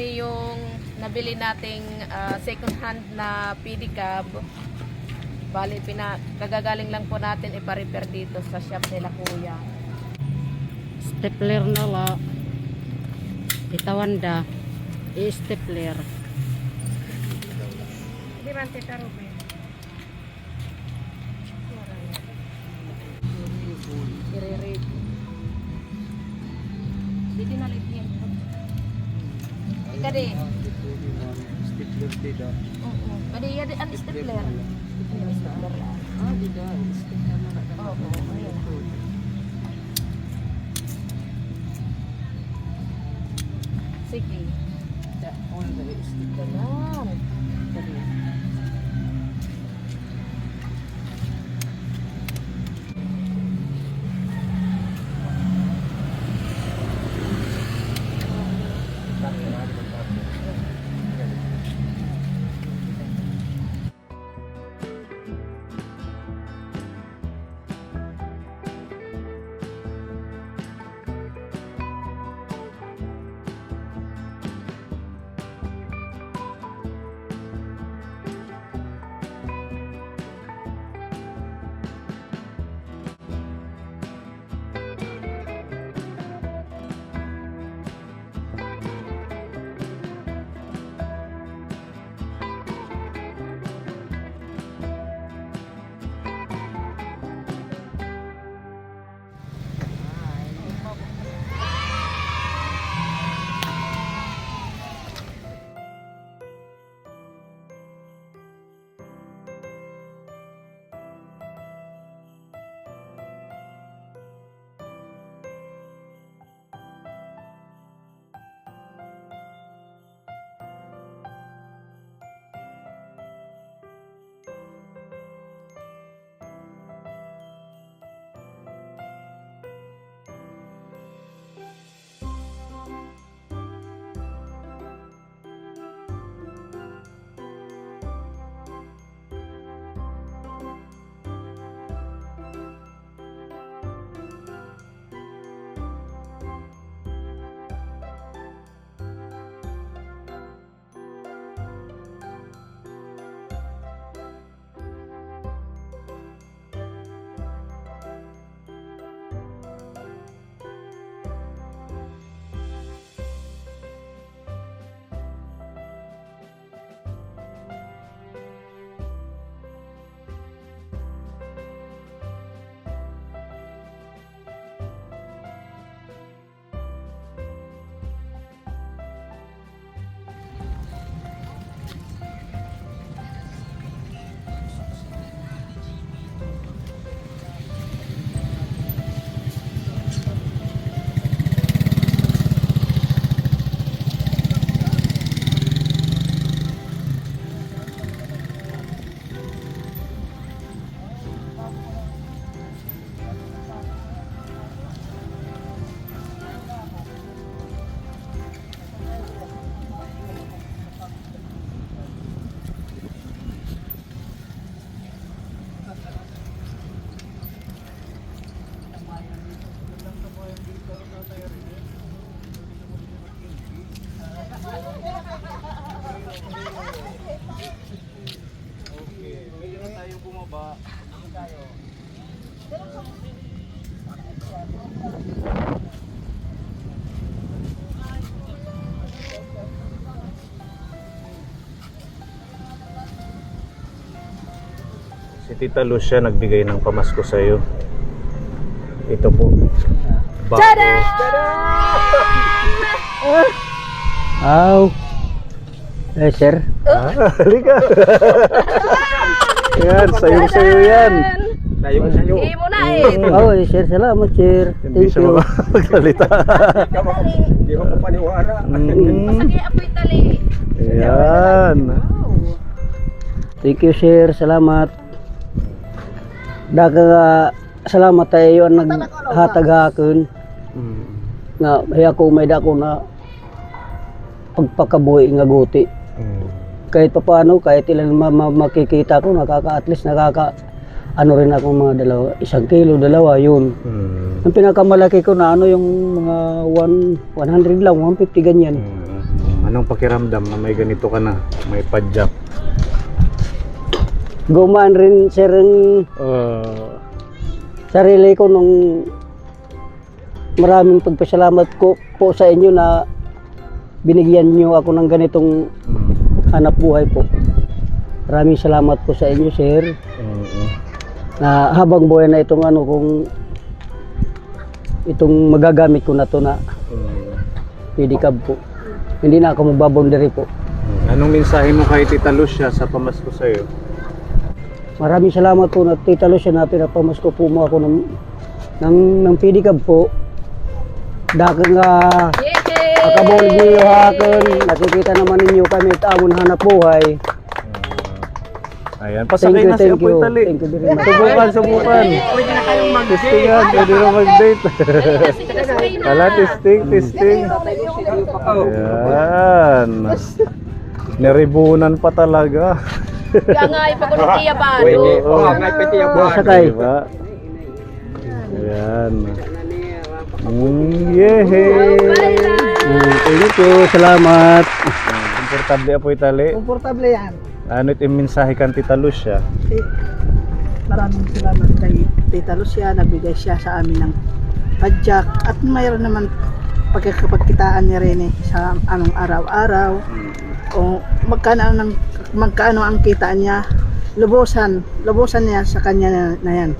bali yung nabili nating second hand na pedicab. Bali kagagaling lang po natin ipa-repair dito sa shop nila kuya. Stapler na la. Itawanda. I-stapler. Di ba Tita Ruben? I-re-rate. Dito na light niya. Ika di. Stapler dito. Oo. Kadi yan ang stapler. Stapler. Ah, dito. Stapler na la. Oo. Ayan. Sige. Ganun. Si Tita Lucia nagbigay ng pamasko sa iyo. Ito po. Tada! Aw. Sir. Halika. Yan, sayo yan. Sayo. Hindi mo na eh. Oh, sir, salamat, sir. Hindi Thank siya you. magsalita. Hindi ko paniwara. Sige, apoy tali. Yan. Thank you, sir. Salamat. Daga salamat tayo ang naghatag hakon nga hiya ko may dako na pagpakabuhi nga guti. Kahit papaano, kahit ilan makikita ko, at least ano rin ako mga dalawa, 1 kilo, 2 yun. Ang pinakamalaki ko na ano yung mga 100 lang, 150 ganyan. Anong pakiramdam na may ganito ka na? May padyak. Gumaan rin sir ang sarili ko nung maraming pagpasalamat ko po sa inyo na binigyan niyo ako ng ganitong hanap buhay po. Maraming salamat po sa inyo sir. Na habang buhay na itong ano kung itong magagamit ko na to na pedicab po. Hindi na ako magbaboundary po. Anong mensahe mo kay Tita Lucia sa pamasko sa'yo? Maraming salamat po na Tita Lucia na pinapamasko po mo ako ng pedicab po. Dahil nga makabulig niyo hakan, nakikita naman ninyo kami tamon hanap buhay. Ayan, pasakay na si Apoy Tali. Thank you very much. Subukan. Pwede na kayong Testing yan, pwede na mag-date. Wala, testing. Ayan. Naribunan pa talaga. Kaya nga, ipagulong ba? Pwede. Ngay pwede yung mga. Sakay. Diba? Ayan. Yehey! Thank you, salamat. Komportable Apoy Tali. Komportable yan. Ano ito yung mensahe kan Tita Lucia? Maraming salamat kay Tita Lucia, nabigay siya sa amin ng padyak at mayroon naman pagkakakitaan niya rin sa anong araw-araw o magkano ang kita niya, lubusan niya sa kanya na yan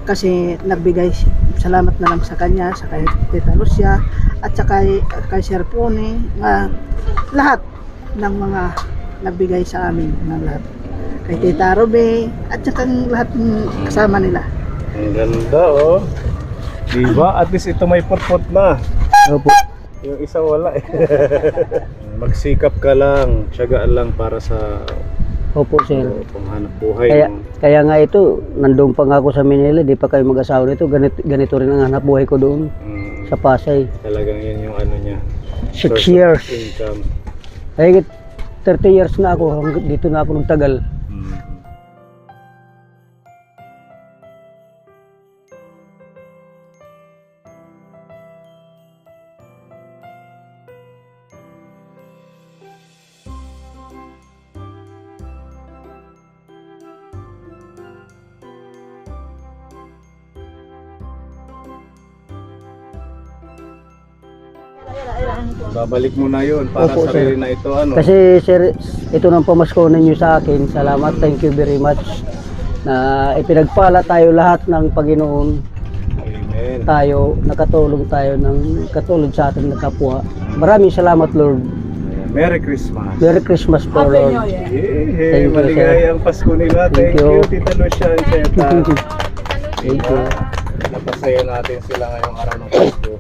kasi nagbigay salamat na lang sa kanya, sa kay Tita Lucia at sa kay Sir Pony, lahat ng mga nagbigay sa amin ng lahat. Kay Tita Robe at saka lahat ng kasama nila. Ang ganda oh. Diba? At least ito may pot-pot na. Opo. Yung isa wala eh. Magsikap ka lang, tiyagaan lang para sa Opo sir. panghanap buhay mo. Kaya nga ito, nandun pa nga ako sa Manila, di pa kayo mag-asawa nito, ganito rin ang hanap buhay ko doon sa Pasay. Talagang yun yung ano niya. 6 source of years. income. Ay, 30 years na ako, dito na ako nagtagal. Babalik mo na yun para Opo, sarili sir. na ito ano. Kasi sir, ito nang pamasko ninyo sa akin. Salamat, thank you very much. Na ipinagpala tayo lahat ng Panginoon. Amen. Tayo, nakatulong tayo ng katulad sa ating kapwa. Maraming salamat Lord. Merry Christmas. Merry Christmas po Lord. Yehey, Thank you, maligayang Pasko nila. Thank Thank you, you. Tita Lucia and Cheta. Thank you. Napasaya natin sila ngayong araw ng Pasko.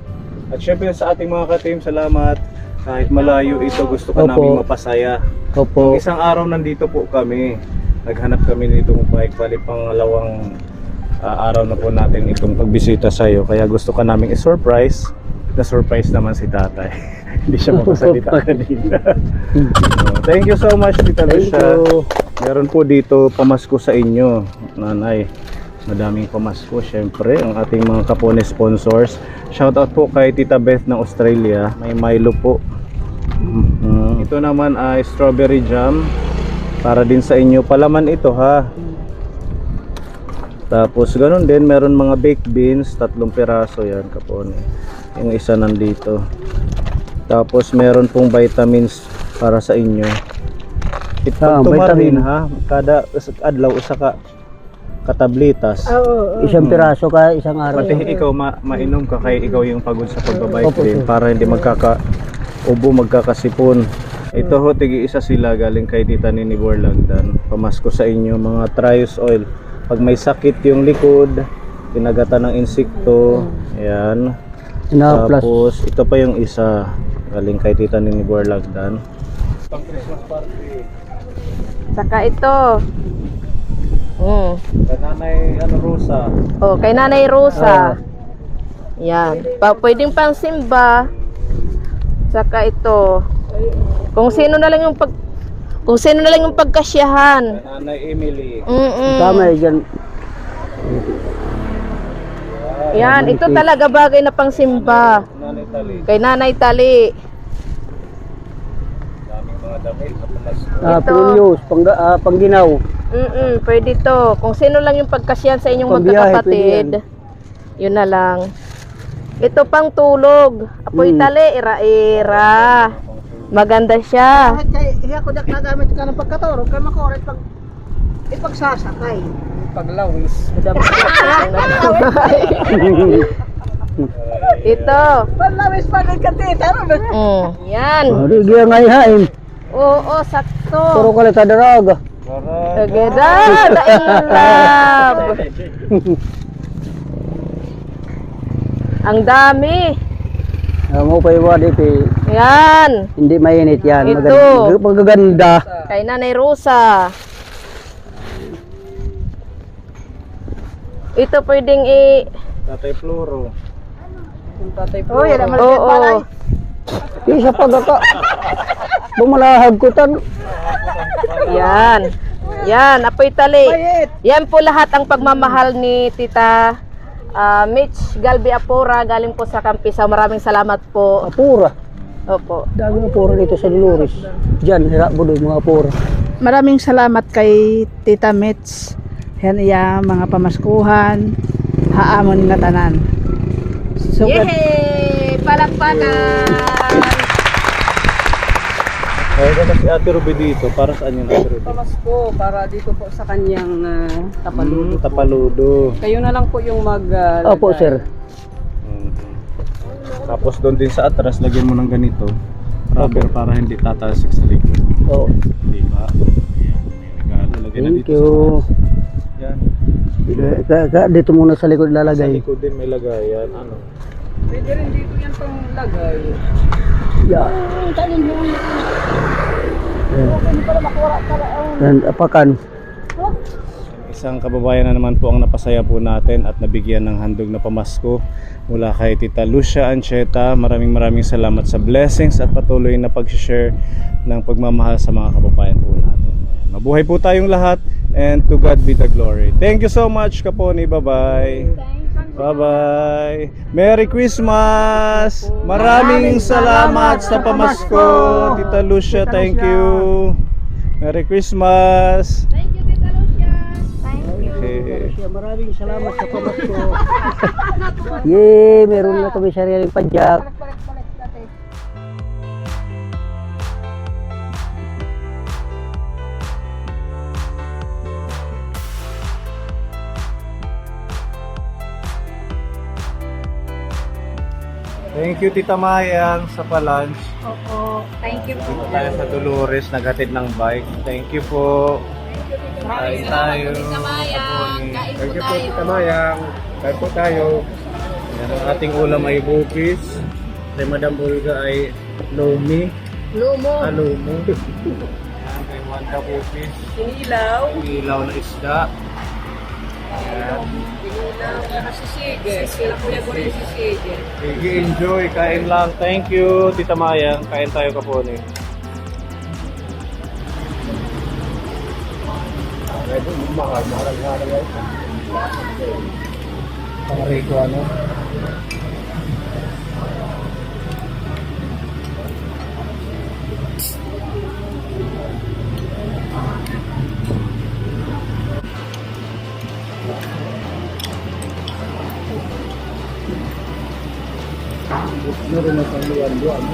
At syempre sa ating mga ka-team, salamat. Kahit malayo ito, gusto ka Opo. namin mapasaya. Opo. Isang araw nandito po kami. Naghanap kami nitong bike. Bali pangalawang araw na po natin itong pagbisita sa iyo. Kaya gusto ka namin i-surprise. Na-surprise naman si tatay. Hindi siya makasalita kanina. Thank you so much, Tita Thank Lucia. you. Meron po dito pamasko sa inyo, nanay. Madaming pamasko, syempre, ang ating mga Kapone sponsors. Shoutout po kay Tita Beth ng Australia. May Milo po. Ito naman ay strawberry jam. Para din sa inyo. Palaman ito ha. Tapos ganun din, meron mga baked beans, 3 piraso yan, Kapone. Yung isa nandito. Tapos meron pong vitamins para sa inyo. Ito tumarin vitamin. ha. Kada adlaw usa ka katablitas. Isang piraso ka, isang araw. Pati ikaw mainom ka kaya ikaw yung pagod sa pagbabike Opo, din sir. para hindi magkakasipon. Ito ho, tigi isa sila galing kay Tita Nini Borlagdan. Pamasko sa inyo mga Trios oil. Pag may sakit yung likod, pinagatan ng insekto, ayan. Plus, Tapos ito pa yung isa galing kay Tita Nini Borlagdan. Pang Christmas party. Saka ito. Nanay Rosa. Oh, kay Nanay Rosa. Yan. Pwedeng pang simba. Saka ito. Kung sino na lang yung pagkasyahan. Nanay Emily. tama yan. Yan, ito talaga bagay na pang simba. Nanay Tali. Kay Nanay Tali. damit na pamasko. Ito. Pinyos, pangginaw. Pwede to. Kung sino lang yung pagkasyan sa inyong Pambiyahe, magkakapatid, yun na lang. Ito pang tulog. Apoy tali, ira-ira. Maganda siya. Kahit kay iya ko dak nagamit ka ng pagkatorog, kay makoret pag ipagsasakay. Paglawis. Ito. Panlawis pa ng katita. Yan. Rigi ang ngayain. Oo, sakto. Puro ka na tadaraga. Agada, daing love. Ang dami. Mo pa iwa dito. Yan. Hindi mainit yan. Ito. Magaganda. Kay Nanay Rosa. Ito pwedeng Tatay Floro. Oh, yan naman Oo. balay. Isa pagkaka. Bumalahag ko tan. Yan. Yan, apoy tali. Bayit. Yan po lahat ang pagmamahal ni Tita Mitch Galbi Apora galing po sa Kampisa. Maraming salamat po. Apura. Opo. Dami apura dito sa Dolores. Diyan, hira budoy mga apura. Maraming salamat kay Tita Mitch. Yan iya mga pamaskuhan. Haamon nga tanan. So, Yehey! Palakpakan! Kaya kasi Ate Ruby dito, para saan yung Ate Ruby? Pamasko para dito po sa kanyang tapaludo. Tapaludo. Kayo na lang po yung mag Opo, sir. Tapos doon din sa atras, lagyan mo ng ganito. Rubber para hindi tatalsik sa likod. Oo. Diba? Ayan, may regalo. Lagyan na Thank dito you. sa yan. Dito muna sa likod Sa lalagay. likod din may lagayan. Ano? Pwede rin dito yan pang lagay. Yeah. And apakan. Isang kababayan na naman po ang napasaya po natin at nabigyan ng handog na pamasko mula kay Tita Lucia Ancheta. Maraming salamat sa blessings at patuloy na pag-share ng pagmamahal sa mga kababayan po natin. Mabuhay po tayong lahat and to God be the glory. Thank you so much, Kaponi. Bye-bye. Bye-bye. Merry Christmas! Maraming salamat sa pamasko. Tita Lucia, thank you. Merry Christmas! Thank you, Tita Lucia. Okay. Maraming salamat sa pamasko. Yay! Meron na kami sariling padyak. Thank you, Tita Mayang, sa pa-lunch. Opo. Thank you Dito tayo sa Dolores, naghatid ng bike. Thank you po. Kain tayo. Tita Mayang. Kain po Thank you po, tayo. Tita Mayang. Kain po tayo. Yan ang ating ulam ay bukis. Kay Madam Olga ay lomi. Lumo. Lomo. Yan, kay Wanda bukis. Inilaw. Ilaw na isda. Yan. Nasisige. Sila kuya ko rin sisige. Sige, enjoy. Kain lang. Thank you, Tita Mayang. Kain tayo, Kaponi. Pangariko, ano? Meron na sa luwan-luwan.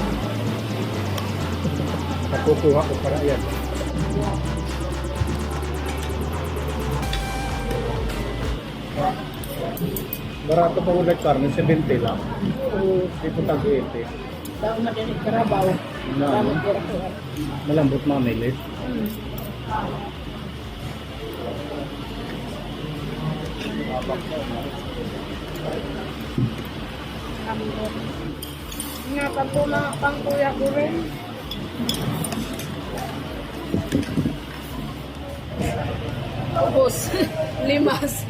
Nakukuha ko para yan. Barato pa ulit karne, 70 lang. Dito tag 80. Daw madinig karabaw. Malambot mamilit. Nga pa na pang kuya ko rin. Ubus. Limas.